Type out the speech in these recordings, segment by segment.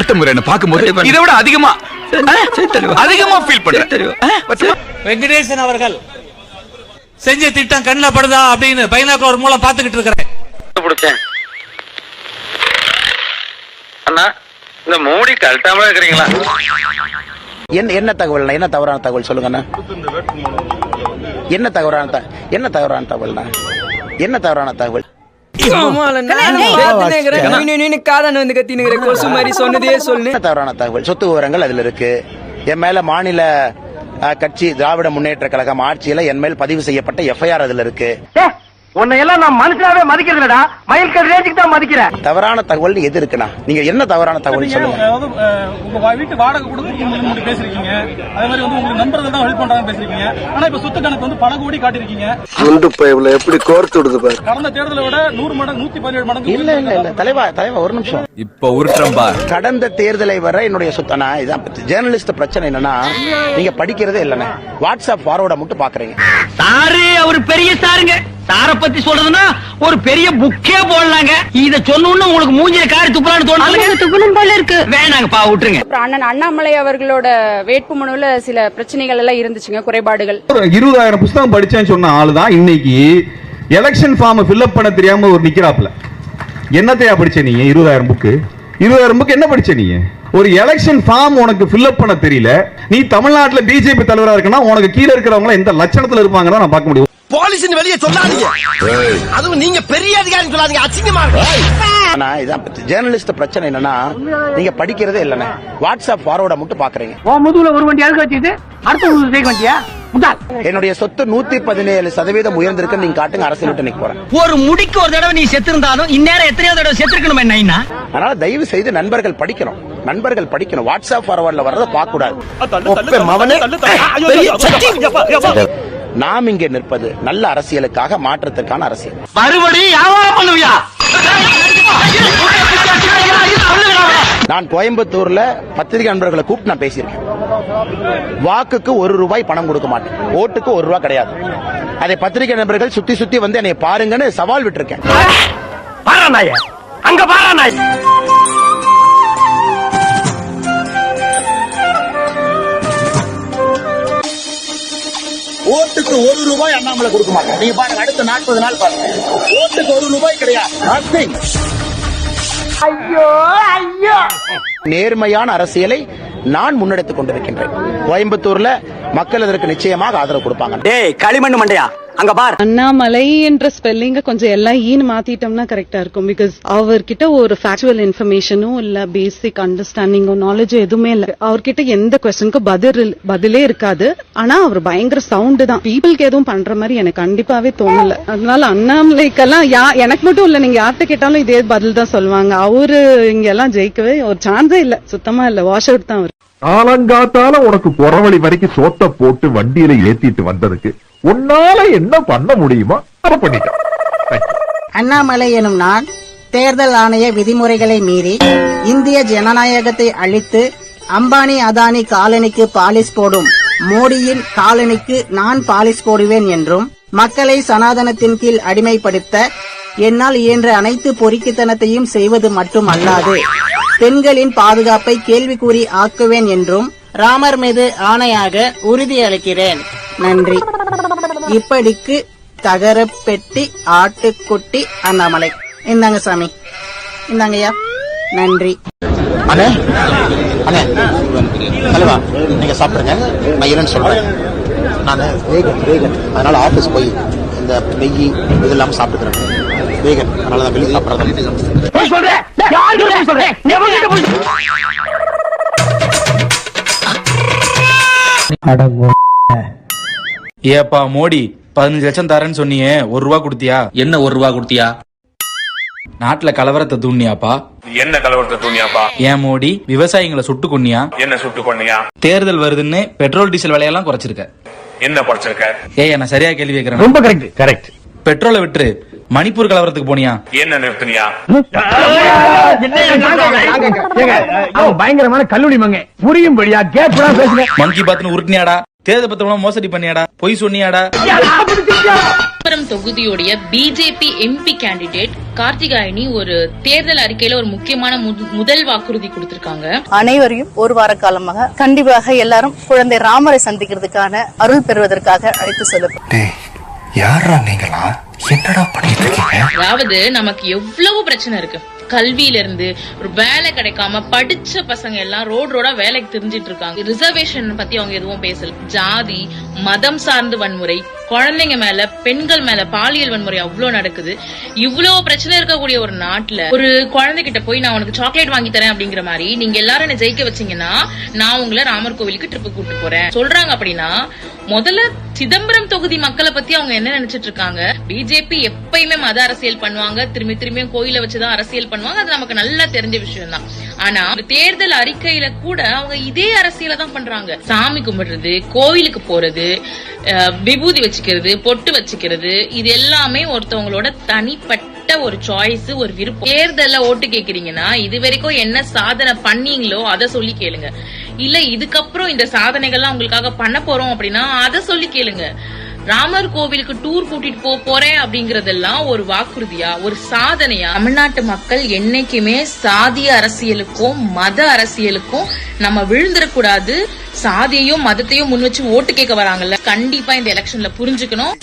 அடுத்த முறை என்ன பாக்கும்போது இதை விட அதிகமா ஃபீல் பண்றேன். வெங்கடேசன் அவர்கள் செஞ்ச திட்டம் கண்ணில் படுதா அப்படின்னு பைனாக்குலர் மூலம் பாத்துக்கிட்டு இருக்கிறேன். அண்ணா இந்த மோடி கரெக்டாம இருக்கிறீங்களா? என்ன தகவல், என்ன தவறான தகவல் சொல்லுங்க. என்ன தவறான தகவல்னா என்ன தவறான தகவல்? தவறான தகவல் சொத்து விவரங்கள் அதுல இருக்கு. என் மேல மாநில கட்சி திராவிட முன்னேற்ற கழகம் ஆட்சியில என் மேல் பதிவு செய்யப்பட்ட எஃப்ஐஆர் அதுல இருக்கு. உன்னையெல்லாம் நான் மனுஷனாவே மதிக்கிறதுலடா, மயில்கல் ரேஞ்சுக்கு தான் மதிக்கிறேன். தவறான தகவல் எது இருக்குண்ணா? நீங்க என்ன தவறான தகவல் சொல்லுங்க. உங்க வீட்டு வாடகை கொடுத்து பேசிருக்கீங்க, அதே மாதிரி வந்து உங்க நண்பர்கள் தான் ஹெல்ப் பண்றாங்க பேசிருக்கீங்க. ஆனா இப்ப சொத்து கணக்கு வந்து பல கோடி காட்டிருக்கீங்க. எப்படி கோர்த்து விடுது பாரு. கடந்த தேர்தலை விட 100 மடங்கு 117 மடங்கு. இல்ல தலைவா ஒரு நிமிஷம். இப்ப உருட்டுறம்பா. கடந்த தேர்தலை வர என்னுடைய சொத்தனா இதான் ஜேர்னலிஸ்ட் பிரச்சனை. என்னன்னா நீங்க படிக்கிறதே இல்லைண்ணே, வாட்ஸ்அப் ஃபார்வர்டை மட்டும் பாக்குறீங்க. சாரு அவர் பெரிய சாருங்க. சார பத்தி சொல்றதுன்னா ஒரு பெரிய புக்கே போடலாங்க. இத சொன்னோன்னு உங்களுக்கு மூஞ்சில காரி துப்புறான்னு தோணுது. துப்புணும் போல இருக்கு. வேணாங்கப்பா விட்டுருங்க. அண்ணன் அண்ணாமலை அவர்களோட வேட்புமனுல சில பிரச்சனைகள் எல்லாம் இருந்துச்சுங்க, குறைபாடுகள். 20,000 புத்தகம் படிச்சேன்னு சொன்ன ஆளுதான் இன்னைக்கு எலெக்ஷன் ஃபார்ம் ஃபில்அப் பண்ண தெரியாம ஒரு நிக்கிறாப்ல. என்னத்தையா படிச்ச நீங்க? 20,000 புக் என்ன படிச்ச நீங்க? ஒரு எலெக்ஷன் ஃபார்ம் உனக்கு ஃபில்அப் பண்ண தெரியல. நீ தமிழ்நாட்டுல பிஜேபி தலைவரா இருக்கனா உனக்கு கீழ இருக்கிறவங்க எந்த லட்சணத்துல இருப்பாங்கன்னு நான் பார்க்க முடியும். போலீஸ் வெளியே சொல்லாதீங்க, அதுவும் நீங்க பெரிய அதிகாரி சொல்லாதீங்க, அசிங்கமா இருக்கு. ஜேர்னலிஸ்ட் பிரச்சனை என்னன்னா நீங்க படிக்கிறதே இல்லைண்ணே, வாட்ஸ்அப் ஃபார்வர்டை மட்டும் பாக்குறீங்க. முதுகுல ஒரு வண்டி அழுக வச்சுட்டு அடுத்த ஜெயிக்க வண்டியா? என்னுடைய சொத்து 117% உயர்ந்திருக்கு. நீங்க காட்டுங்க, அரசியல் விட்டு நிக்க போறேன். ஒரு முடிக்கு ஒரு தடவை நீ செத்து இருந்தாலும் இந்நேரம் எத்தனையோ தடவை செத்துருக்கணும் என்ன? அதனால தயவு செய்து நண்பர்கள் படிக்கணும். வாட்ஸ்அப் ஃபார்வர்ட்ல வர்றத பார்க்க கூடாது. நாம் இங்கே நிற்பது நல்ல அரசியலுக்காக, மாற்றத்துக்கான அரசியல். மறுபடியும் வியாபாரம் பண்ணுவியா? நான் கோயம்புத்தூர்ல பத்திரிகை நண்பர்களை கூப்பிட்டு நான் பேசியிருக்கேன். வாக்குக்கு 1 ரூபாய் பணம் கொடுக்க மாட்டேன், ஓட்டுக்கு 1 ரூபாய் கிடையாது. அதை பத்திரிகை நண்பர்கள் சுத்தி வந்து என்னை பாருங்கன்னு சவால் விட்டுருக்கேன். அங்க பாரு. ஓட்டுக்கு 1 ரூபாய் அண்ணாமலை கொடுக்க மாட்டேன். நீங்க பாருங்க, அடுத்த 40 நாள் பாருங்க, ஓட்டுக்கு 1 ரூபாய் கிடையாது. நேர்மையான அரசியலை நான் முன்னெடுத்துக் கொண்டிருக்கின்றேன். கோயம்புத்தூர்ல மக்கள் அதற்கு நிச்சயமாக ஆதரவு கொடுப்பாங்க. டேய் களிமண் மண்டையா, அங்க பார். அண்ணாமலை என்ற ஸ்பெல்லிங்க கொஞ்சம் எல்லாம் ஈன்னு மாத்திட்டோம்னா கரெக்டா இருக்கும். பிகாஸ் அவர்கிட்ட ஒரு ஃபேக்சுவல் இன்ஃபர்மேஷனும் இல்ல, பேசிக் அண்டர்ஸ்டாண்டிங்கோ நாலேஜோ எதுவுமே இல்ல. அவர்கிட்ட எந்த கொஸ்டினுக்கும் பதிலே இருக்காது. ஆனா அவர் பயங்கர சவுண்ட் தான். பீப்புளுக்கு எதுவும் பண்ற மாதிரி எனக்கு கண்டிப்பாவே தோணல. அதனால அண்ணாமலைக்கெல்லாம் எனக்கு மட்டும் இல்ல, நீங்க யார்கிட்ட கேட்டாலும் இதே பதில் தான் சொல்லுவாங்க. அவரு இங்க எல்லாம் ஜெயிக்கவே ஒரு சான்ஸே இல்ல, சுத்தமா இல்ல. வாஷ் அவுட் தான் அவர். காலங்காத்தால உனக்கு புறவழி வரைக்கும் சோத்த போட்டு வண்டியில ஏத்திட்டு வந்ததுக்கு உன்னால என்ன பண்ண முடியுமா அதை பண்ணிட்டான். அண்ணாமலை எனும் நான் தேர்தல் ஆணைய விதிமுறைகளை மீறி இந்திய ஜனநாயகத்தை அழித்து அம்பானி அதானி காலனிக்கு பாலிஸ் போடும் மோடியின் காலனிக்கு நான் பாலிஸ் போடுவேன் என்றும், மக்களை சனாதனத்தின் கீழ் அடிமைப்படுத்த என்னால் இயன்ற அனைத்து பொறுக்கித்தனத்தையும் செய்வது மட்டும் அல்லாது பெண்களின் பாதுகாப்பை கேள்விக்குறி ஆக்குவேன் என்றும் ராமர் மீது ஆணையாக உறுதியளிக்கிறேன். நன்றி. இப்படிக்கு தகர பெட்டி ஆட்டுக்குட்டி அண்ணாமலை. இந்தாங்க சாமி, இந்தாங்கய்யா. நன்றி. அண்ணே தலைவா, நீங்க சாப்பிடுங்க, நான் என்னன்னு சொல்றேன். நான் வேகன் அதனால ஆபீஸ் போய் இந்த நெய் இதெல்லாம் சாப்பிட்டுக்கிறேன். வேகன் அதனால தான் வெளியே சாப்பிடுறேன். ஏப்பா மோடி 15 லட்சம் தரேன்னு சொன்னியே, 1 ரூபா கொடுத்தியா? என்ன 1 ரூபாய் கொடுத்தியா? நாட்டுல கலவரத்தை தூண்டியாப்பா? என்ன கலவரத்தை தூணியாப்பா? ஏன் மோடி விவசாயிகளை சுட்டு கொன்னியா? என்ன சுட்டு கொன்னியா? தேர்தல் வருதுன்னு பெட்ரோல் டீசல் விலையெல்லாம் குறைச்சிருக்க. என்ன குறைச்சிருக்க? ஏய், நான் சரியா கேள்வி கேட்கிறேன். ரொம்ப கரெக்ட். பெட்ரோலை விட்டு மணிப்பூர் கலவரத்துக்கு போனியா? என்ன நிறுத்தினியா? பயங்கரமான கல்லூரி மங்க புரியும்படியா கேட்பா பேசுங்க. மங்கி பாத்துன்னு உருட்டினியாடா? தேர்தல் பத்திரம் மோசடி பண்ணியாடா, பொய் சொன்னியாடா? தொகுதியுடைய பிஜேபி எம்பி கேண்டிடேட் கார்த்திகாயனி ஒரு தேர்தல் அறிக்கையில ஒரு முக்கியமான முதல் வாக்குறுதி கொடுத்திருக்காங்க. அனைவரையும் ஒரு வார காலமாக கண்டிப்பாக எல்லாரும் குழந்தை ராமரை சந்திக்கிறதுக்கான அருள் பெறுவதற்காக அழைத்து செல்லப்படும். அதாவது நமக்கு எவ்வளவு பிரச்சனை இருக்கு. கல்வியில இருந்து ஒரு வேலை கிடைக்காம படிச்ச பசங்க எல்லாம் ரோடா வேலைக்கு தெரிஞ்சிட்டு இருக்காங்க. ரிசர்வேஷன் பத்தி அவங்க எதுவும் பேசல. ஜாதி மதம் சார்ந்து வன்முறை, குழந்தைங்க மேல பெண்கள் மேல பாலியல் வன்முறை அவ்வளவு நடக்குது. இவ்வளவு பிரச்சனை இருக்கக்கூடிய ஒரு நாட்டுல ஒரு குழந்தைகிட்ட போய் நான் உனக்கு சாக்லேட் வாங்கி தரேன் அப்படிங்கிற மாதிரி நீங்க எல்லாரும் என்ன ஜெயிக்க வச்சீங்கன்னா நான் உங்களை ராமர் கோவிலுக்கு ட்ரிப்பு கூட்டு போறேன் சொல்றாங்க. அப்படின்னா முதல்ல சிதம்பரம் தொகுதி மக்களை பத்தி அவங்க என்ன நினைச்சிட்டு இருக்காங்க? பிஜேபி எப்பயுமே மத அரசியல் பண்ணுவாங்க, திரும்பியும் கோயில வச்சுதான் அரசியல் பண்ணுவாங்க. அது நமக்கு நல்லா தெரிஞ்ச விஷயம் தான். ஆனா தேர்தல் அறிக்கையில கூட அவங்க இதே அரசியல தான் பண்றாங்க. சாமி கும்பிடுறது, கோயிலுக்கு போறது, விபூதி வச்சுக்கிறது, பொட்டு வச்சுக்கிறது, இது எல்லாமே ஒருத்தவங்களோட தனிப்பட்ட ஒரு சாய்ஸ், ஒரு விருப்பம். தேர்தல்ல ஓட்டு கேக்குறீங்கன்னா இது வரைக்கும் என்ன சாதனை பண்ணீங்களோ அதை சொல்லி கேளுங்க. இல்ல இதுக்கப்புறம் இந்த சாதனைகள்லாம் உங்களுக்காக பண்ண போறோம் அப்படின்னா அதை சொல்லி கேளுங்க. ராமர் கோவிலுக்கு டூர் கூட்டிட்டு போறேன் அப்படிங்கறதெல்லாம் ஒரு வாக்குறுதியா, ஒரு சாதனையா? தமிழ்நாட்டு மக்கள் என்னைக்குமே சாதிய அரசியலுக்கும் மத அரசியலுக்கும் நம்ம விழுந்துடக்கூடாது. சாதியையும் மதத்தையும் முன் வச்சு ஓட்டு கேட்க வராங்கல்ல, கண்டிப்பா இந்த எலெக்ஷன்ல புரிஞ்சுக்கணும்.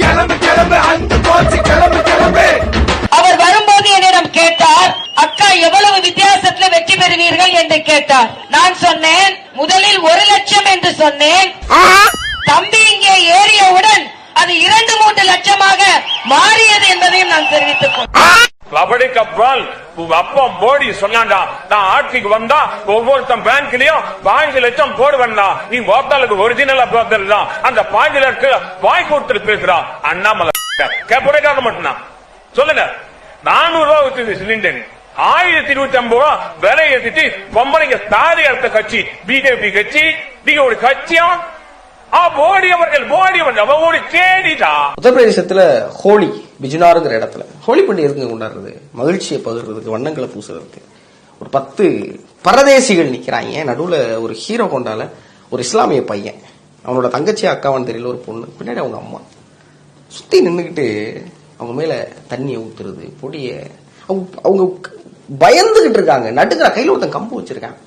அவர் வரும்போது என்னிடம் கேட்டார், அக்கா எவ்வளவு வித்தியாசத்துல வெற்றி பெறுவீர்கள் என்று கேட்டார். நான் சொன்னேன் முதலில் 1 லட்சம் என்று சொன்னேன். தம்பி இங்கே ஏறியவுடன் அது 2-3 லட்சமாக மாறியது என்பதையும் நான் தெரிவித்துக் கொண்டேன். கபடி கப்பால் அப்பா மோடி சொன்னாண்டா, நான் ஆட்சிக்கு வந்தா ஒவ்வொருத்தன் பேங்க்லயும் 5 லட்சம் போடுவேன்னா, நீ போட்டாலுக்கு ஒரிஜினலா போட்டல் தான் அந்த 5 லட்சம் வாய் கொடுத்துட்டு பேசுறா அண்ணாமலை. கேட்க மாட்டேனா சொல்லுங்க. 400 ரூபாய் வித்து சிலிண்டர் 1025 ரூபா விலை ஏற்றிட்டு பொம்பளைங்க தாரி அடுத்த கட்சி பிஜேபி கட்சி. நீங்க ஒரு கட்சியும் உத்தரப்பிரதேசத்துல ஹோலி பிஜுனாருங்கிற இடத்துல ஹோலி பண்டிகை எதுக்கு கொண்டாடுறது? மகிழ்ச்சியை பகிர்றதுக்கு, வண்ணங்களை பூசுறதுக்கு. ஒரு 10 பரதேசிகள் நிக்கிறாங்க. நடுவுல ஒரு ஹீரோ கொண்டால ஒரு இஸ்லாமிய பையன், அவனோட தங்கச்சி அக்காவான்னு தெரியல, ஒரு பொண்ணு, பின்னாடி அவங்க அம்மா சுத்தி நின்றுகிட்டு அவங்க மேல தண்ணியை ஊத்துறது, பொடிய அவங்க பயந்துகிட்டு இருக்காங்க. நடுக்கிற கையில ஒருத்தன் கம்பு வச்சிருக்காங்க.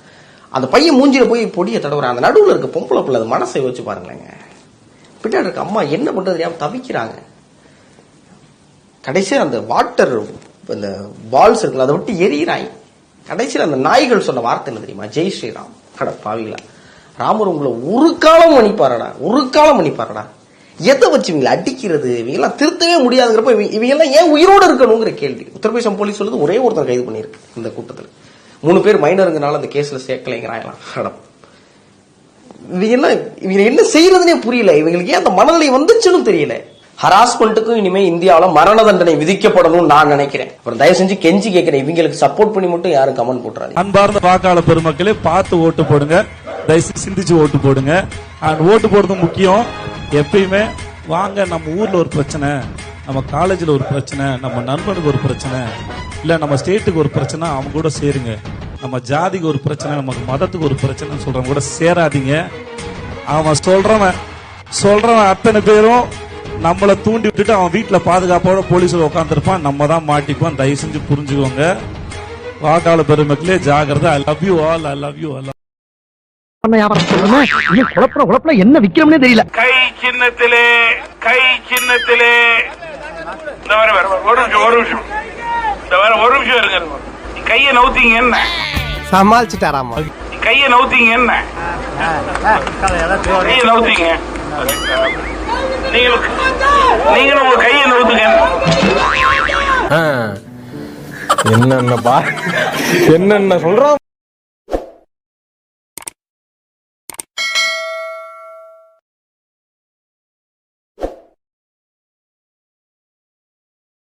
அந்த பையன் மூஞ்சில போய் பொடியை தடவுறான். அந்த நடுவில் இருக்க பொம்பளை பிள்ளை அது மனசை வச்சு பாருங்களேங்க. பின்னாடி இருக்க அம்மா என்ன பண்றது தெரியாம தவிக்கிறாங்க. கடைசியில் அந்த வாட்டர் இந்த பால்ஸ் இருக்குல்ல அதை விட்டு எரியிறாங்க. கடைசியில் அந்த நாய்கள் சொன்ன வார்த்தை என்ன தெரியுமா? ஜெய் ஸ்ரீராம். கட பாவிகளா, ராமர் உங்களை ஒரு காலம் மன்னிப்பாரடா. எதை வச்சு இவங்களை அடிக்கிறது? இவங்கெல்லாம் திருத்தவே முடியாதுங்கிறப்ப இவங்க எல்லாம் ஏன் உயிரோடு இருக்கணுங்கிற கேள்வி. உத்தரப்பிரதேசம் போலீஸ் சொல்லுது ஒரே ஒருத்தர் கைது பண்ணிருக்கு இந்த கூட்டத்தில். 3 பேர் மைனருங்கனால அந்த கேஸ்ல சேர்க்கலைங்கிறாங்களாம். இவங்க என்ன செய்யறதுனே புரியல. இவங்களுக்கு ஏன் அந்த மனநிலை வந்துச்சுன்னு தெரியல. ஹராஸ்மெண்ட்டுக்கும் இனிமே இந்தியாவில் மரண தண்டனை விதிக்கப்படணும்னு நான் நினைக்கிறேன். அப்புறம் தயவு செஞ்சு கெஞ்சி கேட்கிறேன், இவங்களுக்கு சப்போர்ட் பண்ணி மட்டும் யாரும் கமெண்ட் போட்டுறாங்க. அன்பார்ந்த வாக்காளர் பெருமக்களே, பார்த்து ஓட்டு போடுங்க, தயவு சிந்திச்சு ஓட்டு போடுங்க. ஓட்டு போடுறது முக்கியம். எப்பயுமே வாங்க, நம்ம ஊர்ல ஒரு பிரச்சனை, நம்ம காலேஜ்ல ஒரு பிரச்சனை, நம்ம நண்பனுக்கு ஒரு பிரச்சனை, இல்ல நம்ம ஸ்டேட்டுக்கு ஒரு பிரச்சனை, அவங்க கூட சேருங்க. நம்ம ஜாதிக்கு ஒரு பிரச்சனை, நமக்கு மதத்துக்கு ஒரு பிரச்சனை சொல்றவங்க கூட சேராதீங்க. அவன் சொல்றவன் அத்தனை பேரும் நம்மளை தூண்டி விட்டுட்டு அவன் வீட்டுல பாதுகாப்போட போலீஸ்ல உட்காந்துருப்பான். நம்ம தான் மாட்டிப்போம். தயவு செஞ்சு புரிஞ்சுக்கோங்க. வாக்காளர் பெருமக்களே ஜாகிரதை. I love you all. என்ன விக்கிறோம்னே தெரியல. கை சின்னத்திலே ஒரு நிமிஷம் இருங்க. கையை நவுத்தீங்க என்ன சமாளிச்சுட்டாராமா? கையை நவுத்தீங்க என்ன? கையை நவுத்தீங்க. நீங்களும் உங்க கையை நவுத்துங்க. என்னென்ன சொல்றான்.